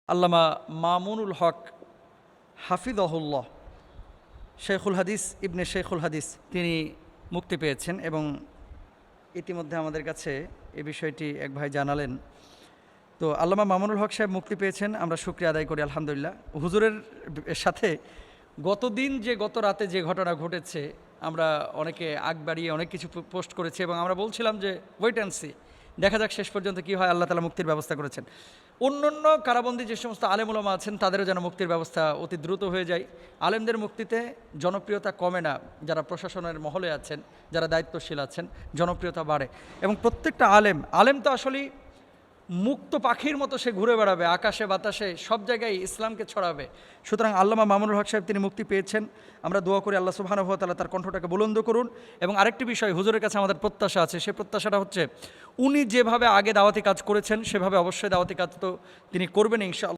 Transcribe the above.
আল্লামা মামুনুল হক হাফিজহুল্লাহ শেখুল হাদিস ইবনে শেখুল হাদিস তিনি মুক্তি পেয়েছেন এবং ইতিমধ্যে আমাদের কাছে এই বিষয়টি এক ভাই জানালেন। তো আল্লামা মামুনুল হক সাহেব মুক্তি পেয়েছেন, আমরা শুকরিয়া আদায় করি আলহামদুলিল্লাহ। হুজুরের সাথে গত রাতে যে ঘটনা ঘটেছে, আমরা অনেকে আগ বাড়িয়ে অনেক কিছু পোস্ট করেছি এবং আমরা বলছিলাম যে ওয়েট অ্যান্ড সি, দেখা যাক শেষ পর্যন্ত কী হয়। আল্লাহ তাআলা মুক্তির ব্যবস্থা করেছেন। অন্যান্য কারাবন্দী যে সমস্ত আলেম ওলামা আছেন তাদেরও যেন মুক্তির ব্যবস্থা অতি দ্রুত হয়ে যায়। আলেমদের মুক্তিতে জনপ্রিয়তা কমে না, যারা প্রশাসনের মহলে আছেন, যারা দায়িত্বশীল আছেন, জনপ্রিয়তা বাড়ে। এবং প্রত্যেকটা আলেম তো আসলেই মুক্ত পাখির মতো সে ঘুরে বেড়াবে আকাশে বাতাসে, সব জায়গায় ইসলামকে ছড়াবে। সুতরাং আল্লামা মামুনুল হক সাহেব তিনি মুক্তি পেয়েছেন, আমরা দোয়া করি আল্লাহ সুবহানাহু ওয়া তাআলা তার কণ্ঠটাকে বুলন্দ করুন। এবং আরেকটি বিষয় হুজুরের কাছে আমাদের প্রত্যাশা আছে, সেই প্রত্যাশাটা হচ্ছে উনি যেভাবে আগে দাওয়াতি কাজ করেছেন সেভাবে অবশ্যই দাওয়াতি কাজ তো তিনি করবেন ইনশাআল্লাহ।